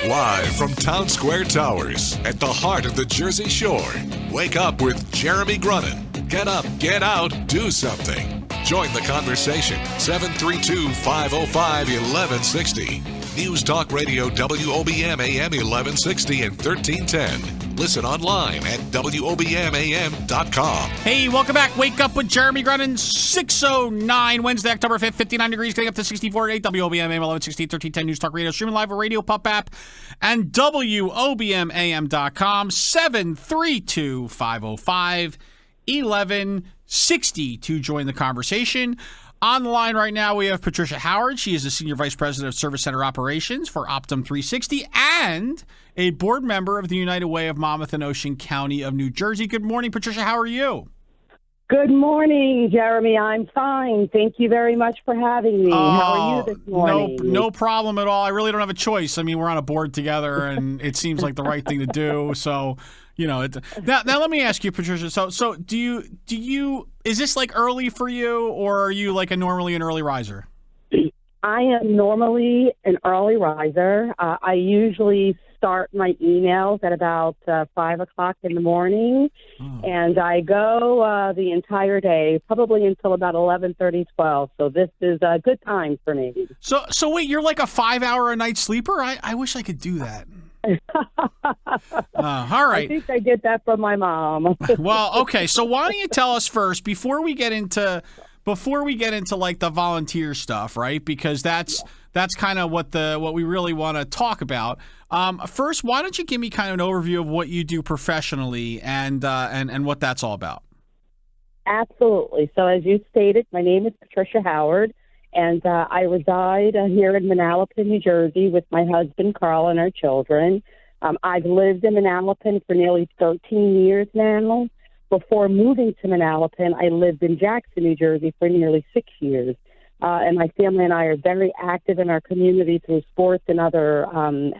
Live from Town Square Towers at the heart of the Jersey Shore. Wake up with Jeremy Grunin. Get up, get out, do something. Join the conversation. 732-505-1160. News Talk Radio WOBM AM 1160 and 1310. Listen online at WOBMAM.com. Hey, welcome back. Wake up with Jeremy Grunin, 6:09, Wednesday, October 5th, 59 degrees, getting up to 64 at 8, WOBMAM 1160, 1310, News Talk Radio, streaming live at Radio Pup app, and WOBMAM.com, 732-505-1160 to join the conversation. On the line right now, we have Patricia Howard. She is the Senior Vice President of Service Center Operations for Optum 360 and a board member of the United Way of Monmouth and Ocean County of New Jersey. Good morning, Patricia. How are you? Good morning, Jeremy. I'm fine. Thank you very much for having me. How are you this morning? No problem at all. I really don't have a choice. I mean, we're on a board together, and it seems like the right thing to do. So, you know, now let me ask you, Patricia. So do you? Is this like early for you, or are you like normally an early riser? I am normally an early riser. I usually start my emails at about 5 o'clock in the morning, and I go the entire day, probably until about 11:30, 12. So this is a good time for me. So wait, you're like a 5-hour a night sleeper? I wish I could do that. All right. I think I get that from my mom. Well, okay. So why don't you tell us first before we get into like the volunteer stuff, right? Because that's kind of what we really want to talk about. First, why don't you give me kind of an overview of what you do professionally and what that's all about? Absolutely. So as you stated, my name is Patricia Howard, and I reside here in Manalapan, New Jersey, with my husband, Carl, and our children. I've lived in Manalapan for nearly 13 years now. Before moving to Manalapan, I lived in Jackson, New Jersey for nearly 6 years. And my family and I are very active in our community through sports and other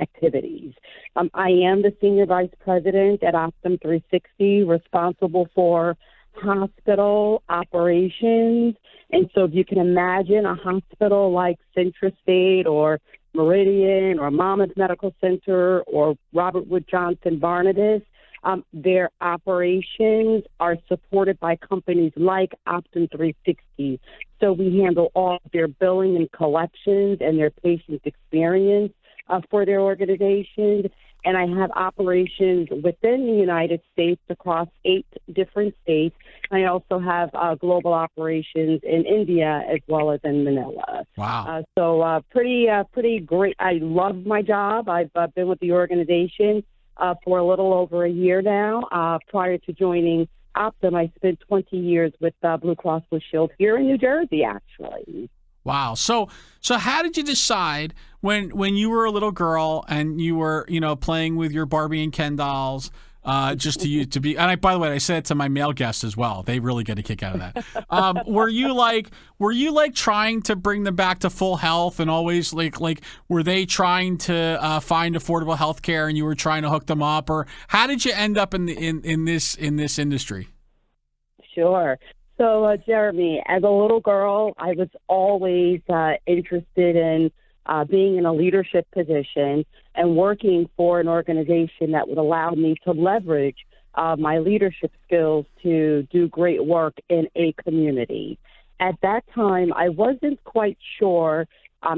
activities. I am the Senior Vice President at Optum 360, responsible for hospital operations. And so if you can imagine a hospital like Centra State or Meridian or Monmouth Medical Center or Robert Wood Johnson Barnabas, their operations are supported by companies like Optum 360. So we handle all of their billing and collections and their patient experience for their organizations. And I have operations within the United States across 8 different states. I also have global operations in India as well as in Manila. Wow. So pretty great. I love my job. I've been with the organization for a little over a year now. Prior to joining Optum, I spent 20 years with Blue Cross Blue Shield here in New Jersey, actually. Wow. So how did you decide when you were a little girl and you were, playing with your Barbie and Ken dolls, just to be, and by the way, I said it to my male guests as well. They really get a kick out of that. Were you like trying to bring them back to full health and always like were they trying to find affordable health care and you were trying to hook them up, or how did you end up in this industry? Sure. So, Jeremy, as a little girl, I was always interested in being in a leadership position and working for an organization that would allow me to leverage my leadership skills to do great work in a community. At that time, I wasn't quite sure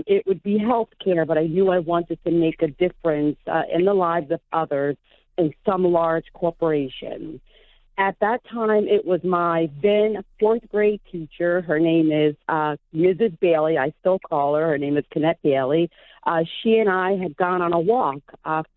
it would be healthcare, but I knew I wanted to make a difference in the lives of others in some large corporation. At that time, it was my then 4th grade teacher. Her name is Mrs. Bailey. I still call her. Her name is Kenneth Bailey. She and I had gone on a walk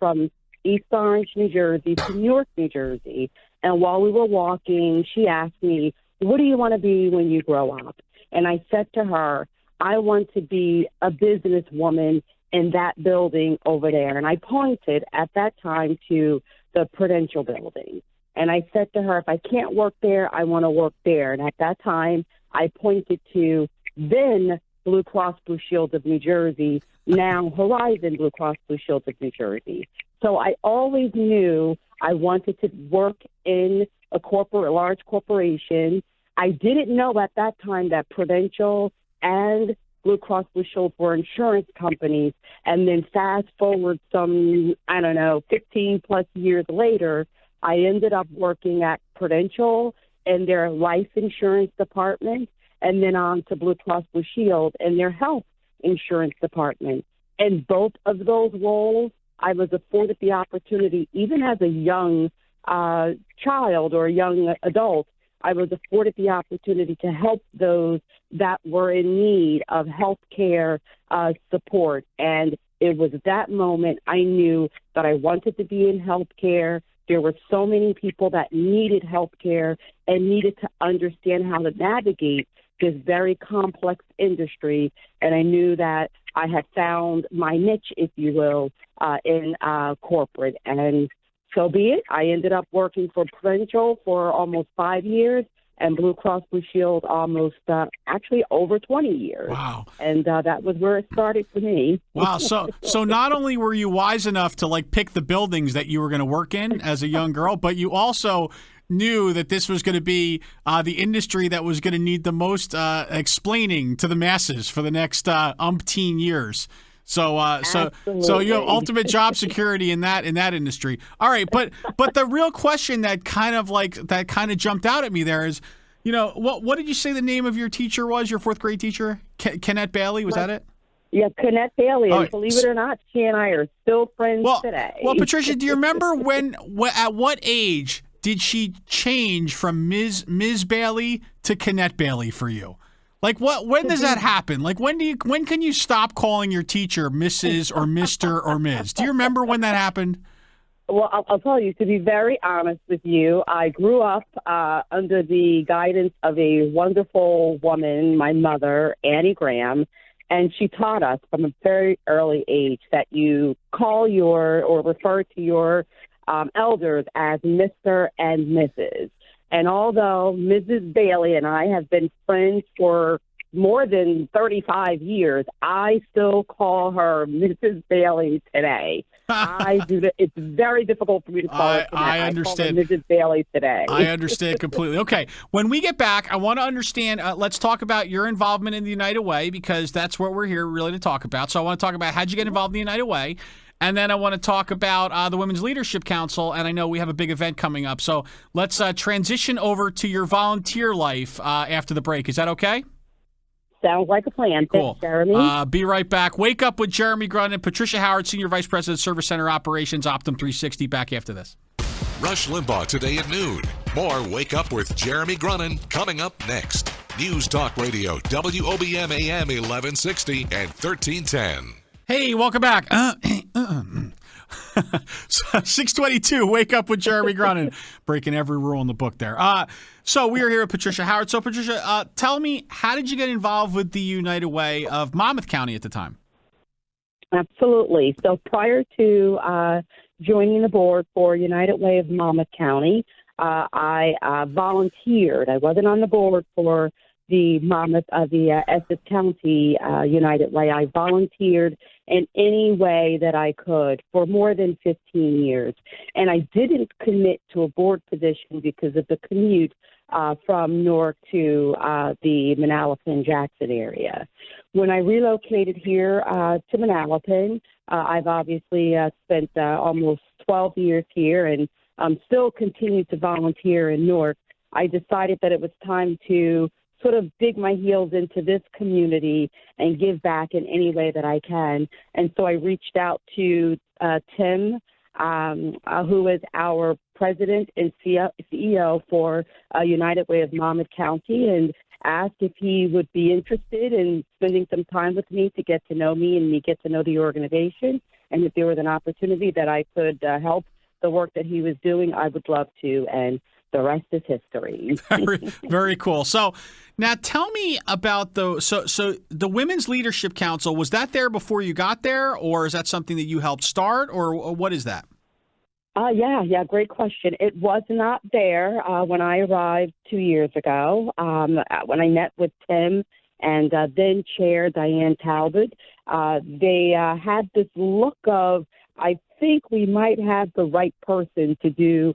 from East Orange, New Jersey to Newark, New Jersey. And while we were walking, she asked me, "What do you want to be when you grow up?" And I said to her, "I want to be a businesswoman in that building over there." And I pointed at that time to the Prudential building. And I said to her, if I can't work there, I want to work there. And at that time, I pointed to then Blue Cross Blue Shield of New Jersey, now Horizon Blue Cross Blue Shield of New Jersey. So I always knew I wanted to work in a large corporation. I didn't know at that time that Prudential and Blue Cross Blue Shield were insurance companies. And then fast forward some, 15 plus years later, I ended up working at Prudential in their life insurance department, and then on to Blue Cross Blue Shield in their health insurance department. In both of those roles, I was afforded the opportunity, even as a young child or a young adult, I was afforded the opportunity to help those that were in need of health care support. And it was at that moment I knew that I wanted to be in health care. There were so many people that needed health care and needed to understand how to navigate this very complex industry. And I knew that I had found my niche, if you will, in corporate. And so be it. I ended up working for Prudential for almost 5 years and Blue Cross Blue Shield almost actually over 20 years. Wow. And that was where it started for me. Wow. So not only were you wise enough to pick the buildings that you were going to work in as a young girl, but you also knew that this was going to be the industry that was going to need the most explaining to the masses for the next umpteen years. So you have ultimate job security in that industry. All right, but the real question that kind of jumped out at me there is, what did you say the name of your teacher was? Your fourth grade teacher, Kenneth Bailey, was that it? Yeah, Kenneth Bailey. Oh, and believe it or not, she and I are still friends today. Well, Patricia, do you remember at what age did she change from Ms. Bailey to Kenneth Bailey for you? When does that happen? When can you stop calling your teacher Mrs. or Mr. or Ms.? Do you remember when that happened? Well, I'll tell you, to be very honest with you, I grew up under the guidance of a wonderful woman, my mother, Annie Graham, and she taught us from a very early age that you call or refer to your elders as Mr. and Mrs. And although Mrs. Bailey and I have been friends for more than 35 years, I still call her Mrs. Bailey today. I do that. It's very difficult for me to call her. I understand. I call her Mrs. Bailey today. I understand completely. Okay, when we get back, I want to understand. Let's talk about your involvement in the United Way, because that's what we're here really to talk about. So I want to talk about how'd you get involved in the United Way. And then I want to talk about the Women's Leadership Council, and I know we have a big event coming up. So let's transition over to your volunteer life after the break. Is that okay? Sounds like a plan. Cool. Thanks, Jeremy. Be right back. Wake Up with Jeremy Grunin, Patricia Howard, Senior Vice President, Service Center Operations, Optum 360. Back after this. Rush Limbaugh today at noon. More Wake Up with Jeremy Grunin coming up next. News Talk Radio, WOBM AM 1160 and 1310. Hey, welcome back. 622, Wake Up with Jeremy Grunin. Breaking every rule in the book there. So we are here with Patricia Howard. So, Patricia, tell me, how did you get involved with the United Way of Monmouth County at the time? Absolutely. So prior to joining the board for United Way of Monmouth County, I volunteered. I wasn't on the board for the Essex County United Way. I volunteered in any way that I could for more than 15 years. And I didn't commit to a board position because of the commute from Newark to the Manalapan-Jackson area. When I relocated here to Manalapan, I've obviously spent almost 12 years here and still continue to volunteer in Newark. I decided that it was time to sort of dig my heels into this community and give back in any way that I can. And so I reached out to Tim, who is our president and CEO for United Way of Monmouth County, and asked if he would be interested in spending some time with me to get to know me and me get to know the organization. And if there was an opportunity that I could help the work that he was doing, I would love to. And the rest is history. Very, very cool. So now tell me about so the Women's Leadership Council, was that there before you got there, or is that something that you helped start, or what is that? Yeah, great question. It was not there when I arrived 2 years ago. When I met with Tim and then Chair Diane Talbot, they had this look of, I think we might have the right person to do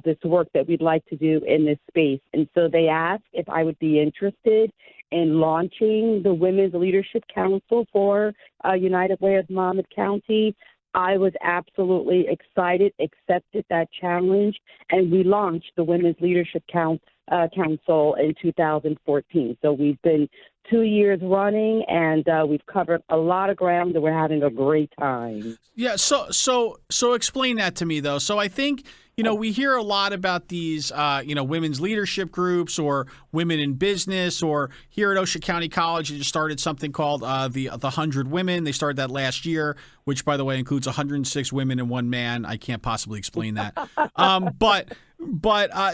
this work that we'd like to do in this space. And so they asked if I would be interested in launching the Women's Leadership Council for United Way of Monmouth County. I was absolutely excited, accepted that challenge, and we launched the Women's Leadership Council in 2014. So we've been 2 years running, and we've covered a lot of ground, and we're having a great time. Yeah, so explain that to me, though. So I think, we hear a lot about these, women's leadership groups or women in business, or here at Ocean County College, they just started something called the 100 Women. They started that last year, which, by the way, includes 106 women and one man. I can't possibly explain that. But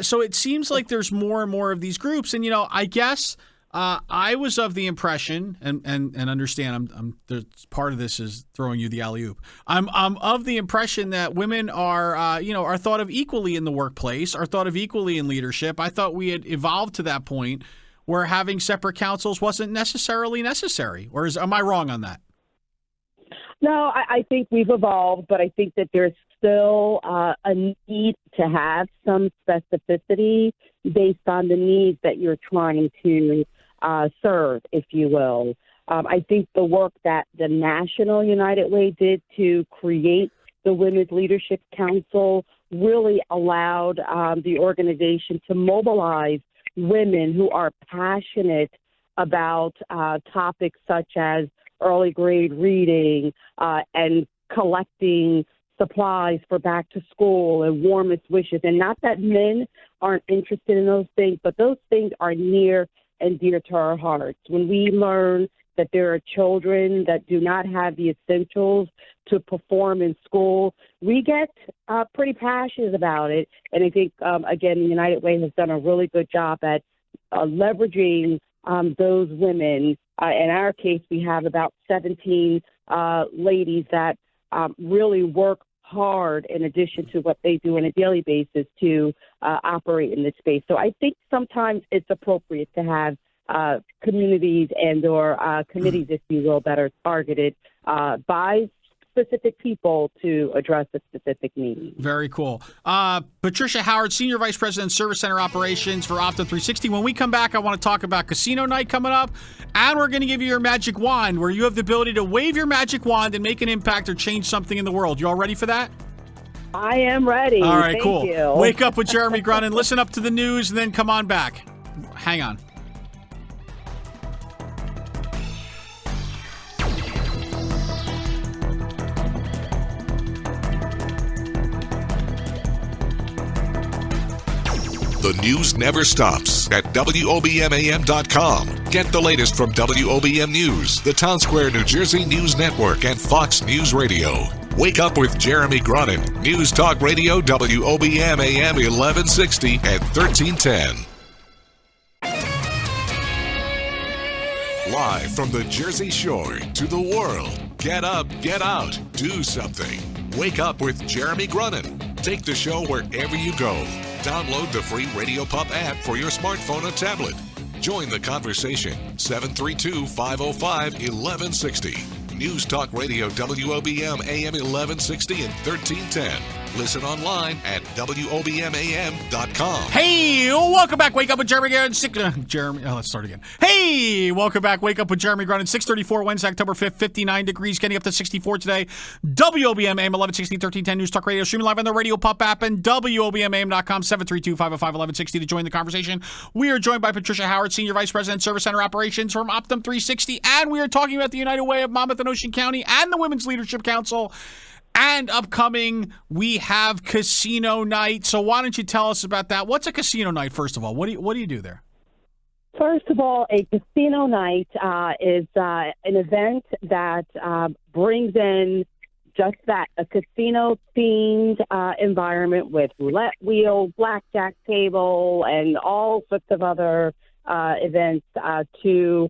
so it seems like there's more and more of these groups. And, I guess I was of the impression, and understand, there's part of this is throwing you the alley-oop. I'm of the impression that women are thought of equally in the workplace, are thought of equally in leadership. I thought we had evolved to that point where having separate councils wasn't necessarily necessary. Or am I wrong on that? No, I think we've evolved, but I think that there's still a need to have some specificity based on the needs that you're trying to serve, if you will. I think the work that the National United Way did to create the Women's Leadership Council really allowed the organization to mobilize women who are passionate about topics such as early grade reading and collecting supplies for back to school and warmest wishes. And not that men aren't interested in those things, but those things are near and dear to our hearts. When we learn that there are children that do not have the essentials to perform in school, we get pretty passionate about it. And I think, again, the United Way has done a really good job at leveraging those women. In our case, we have about 17 ladies that really work hard in addition to what they do on a daily basis to operate in this space. So I think sometimes it's appropriate to have communities and or committees, if you will, that are targeted by specific people to address a specific need. Very cool. Patricia Howard, Senior Vice President, Service Center Operations for Optum 360. When we come back, I want to talk about casino night coming up, and we're going to give you your magic wand, where you have the ability to wave your magic wand and make an impact or change something in the world. You all ready for that? I am ready. All right, Thank cool. you. Wake up with Jeremy Grunin, listen up to the news, and then come on back. Hang on. The news never stops at WOBMAM.com. Get the latest from WOBM News, the Town Square, New Jersey News Network, and Fox News Radio. Wake up with Jeremy Grunin. News Talk Radio, WOBMAM 1160 and 1310. Live from the Jersey Shore to the world. Get up, get out, do something. Wake up with Jeremy Grunin. Take the show wherever you go. Download the free Radio Pup app for your smartphone or tablet. Join the conversation. 732-505-1160. News Talk Radio, WOBM AM 1160 and 1310. Listen online at WOBMAM.com. Hey, welcome back. Wake up with Jeremy Grunin. Let's start again. Hey, welcome back. Wake up with Jeremy Grunin. 6:34 Wednesday, October 5th, 59 degrees, getting up to 64 today. WOBM AM 1160, 1310 News Talk Radio, streaming live on the Radio Pup app and WOBMAM.com. 732-505-1160 to join the conversation. We are joined by Patricia Howard, Senior Vice President, Service Center Operations from Optum 360, and we are talking about the United Way of Monmouth and Ocean County and the Women's Leadership Council. And upcoming, we have casino night. So why don't you tell us about that? What's a casino night, first of all? What do you do there? First of all, a casino night is an event that brings in just that, a casino-themed environment with roulette wheel, blackjack table, and all sorts of other events to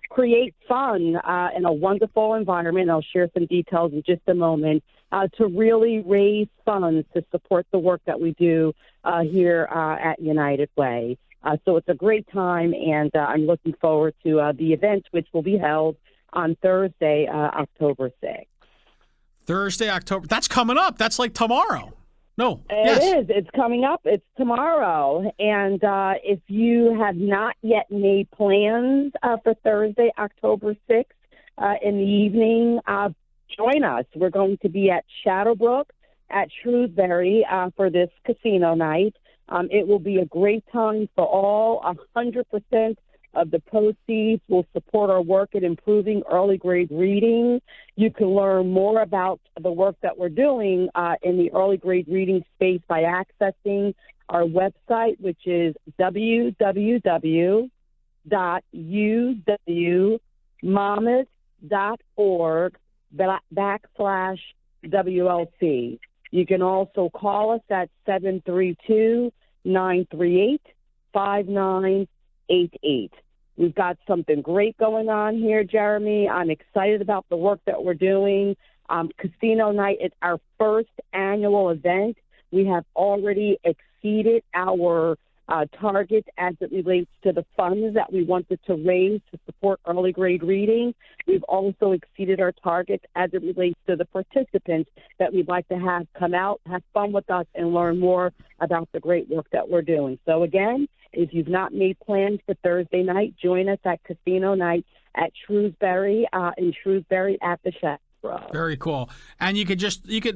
create fun in a wonderful environment. I'll share some details in just a moment to really raise funds to support the work that we do here at United Way. So it's a great time, and I'm looking forward to the event, which will be held on Thursday, October 6th. Thursday, October. That's coming up. That's like tomorrow. No. It is. It's coming up. It's tomorrow. And if you have not yet made plans for Thursday, October 6th in the evening, join us. We're going to be at Shadowbrook at Shrewsbury for this casino night. It will be a great time for all. 100% of the proceeds will support our work at improving early grade reading. You can learn more about the work that we're doing in the early grade reading space by accessing our website, which is www.uwmoc.org/WLC. You can also call us at 732-938-5988. We've got something great going on here, Jeremy. I'm excited about the work that we're doing. Casino Night is our first annual event. We have already exceeded our target as it relates to the funds that we wanted to raise to support early grade reading. We've also exceeded our targets as it relates to the participants that we'd like to have come out, have fun with us, and learn more about the great work that we're doing. So again, if you've not made plans for Thursday night, join us at Casino Night at Shrewsbury, in Shrewsbury at the Shadowbrook. Very the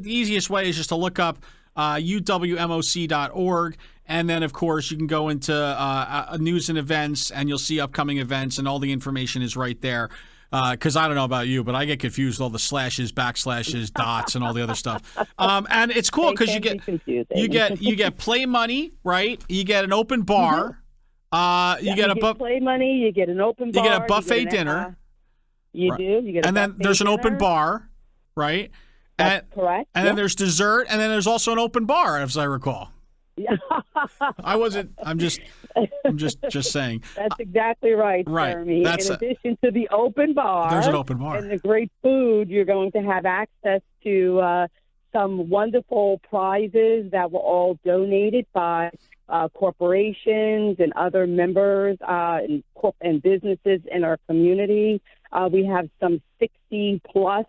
easiest way is just to look up UWMOC.org. And then, of course, you can go into news and events, and you'll see upcoming events, and all the information is right there. Because I don't know about you, but I get confused with all the slashes, backslashes, dots, and all the other stuff. And it's cool because you get play money, right? You get an open bar. You get play money. You get an open bar. You get a buffet dinner. You do. You get, and then there's an open bar, right? That's correct. And then there's dessert, and then there's also an open bar, as I recall. I'm just saying. That's exactly right, Jeremy. In addition to the open bar, there's an open bar and the great food, you're going to have access to some wonderful prizes that were all donated by corporations and other members and businesses in our community. We have some 60-plus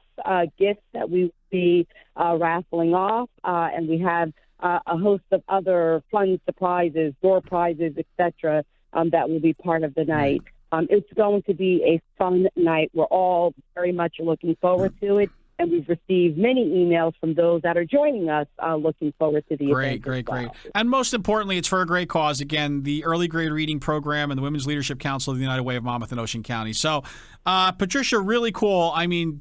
gifts that we will be raffling off, and we have a host of other fun surprises, door prizes, etc., that will be part of the night. It's going to be a fun night. We're all very much looking forward to it, and we've received many emails from those that are joining us looking forward to the event. Great. And most importantly, it's for a great cause. Again, the Early Grade Reading Program and the Women's Leadership Council of the United Way of Monmouth and Ocean County. So, Patricia, really cool. I mean,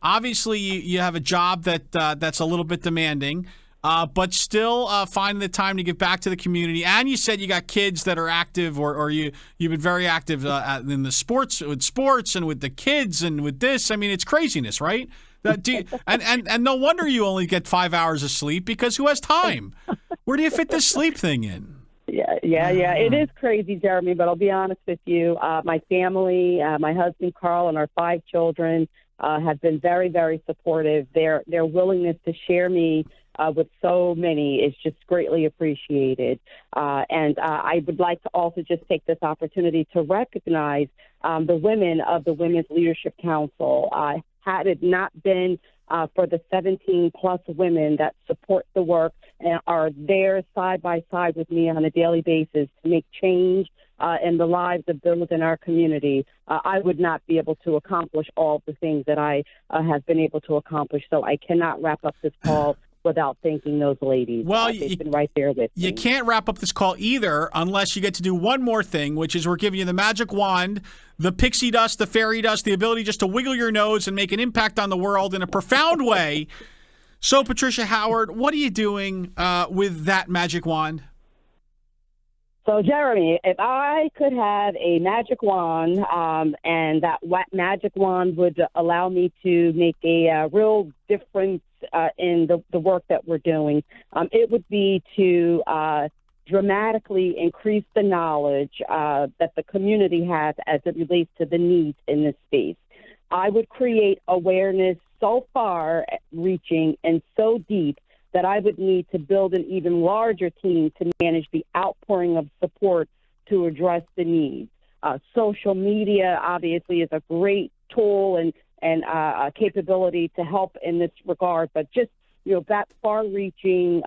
obviously you have a job that's a little bit demanding. But still finding the time to give back to the community. And you said you got kids that are active, or you've been very active in the sports and with the kids and with this. I mean, it's craziness, right? And no wonder you only get 5 hours of sleep, because who has time? Where do you fit this sleep thing in? Yeah. It is crazy, Jeremy, but I'll be honest with you. My family, my husband, Carl, and our 5 children have been very, very supportive. Their willingness to share me with so many is just greatly appreciated. And I would like to also just take this opportunity to recognize the women of the Women's Leadership Council. Had it not been for the 17-plus women that support the work and are there side by side with me on a daily basis to make change in the lives of those in our community, I would not be able to accomplish all the things that I have been able to accomplish. So I cannot wrap up this call without thanking those ladies. Well, they've been right there with me. You can't wrap up this call either unless you get to do one more thing, which is we're giving you the magic wand, the pixie dust, the fairy dust, the ability just to wiggle your nose and make an impact on the world in a profound way. So, Patricia Howard, what are you doing with that magic wand? So, Jeremy, if I could have a magic wand, and that magic wand would allow me to make a real difference in the work that we're doing, it would be to dramatically increase the knowledge that the community has as it relates to the needs in this space. I would create awareness so far-reaching and so deep that I would need to build an even larger team to manage the outpouring of support to address the needs. Social media, obviously, is a great tool and a capability to help in this regard, but just that far-reaching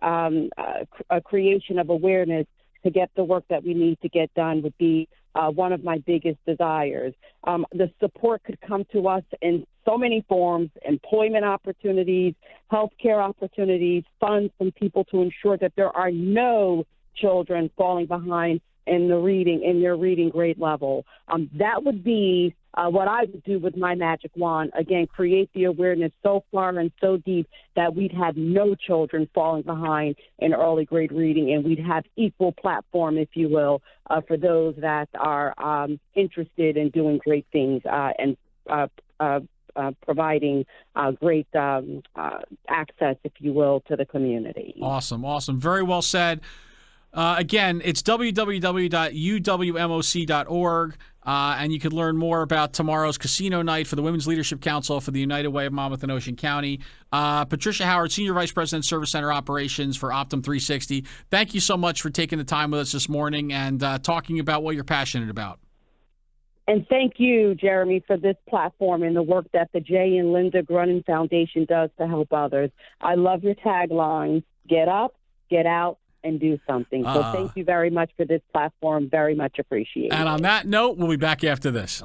creation of awareness to get the work that we need to get done would be one of my biggest desires. The support could come to us in so many forms: employment opportunities, healthcare opportunities, funds from people to ensure that there are no children falling behind in their reading grade level. That would be what I would do with my magic wand. Again, create the awareness so far and so deep that we'd have no children falling behind in early grade reading, and we'd have equal platform, if you will, for those that are interested in doing great things and providing great access, if you will, to the community. Awesome. Very well said. Again, it's www.uwmoc.org, and you can learn more about tomorrow's casino night for the Women's Leadership Council for the United Way of Monmouth and Ocean County. Patricia Howard, Senior Vice President, Service Center Operations for Optum 360. Thank you so much for taking the time with us this morning and talking about what you're passionate about. And thank you, Jeremy, for this platform and the work that the Jay and Linda Grunin Foundation does to help others. I love your tagline: get up, get out, and do something. So thank you very much for this platform. Very much appreciated. And on that note, we'll be back after this.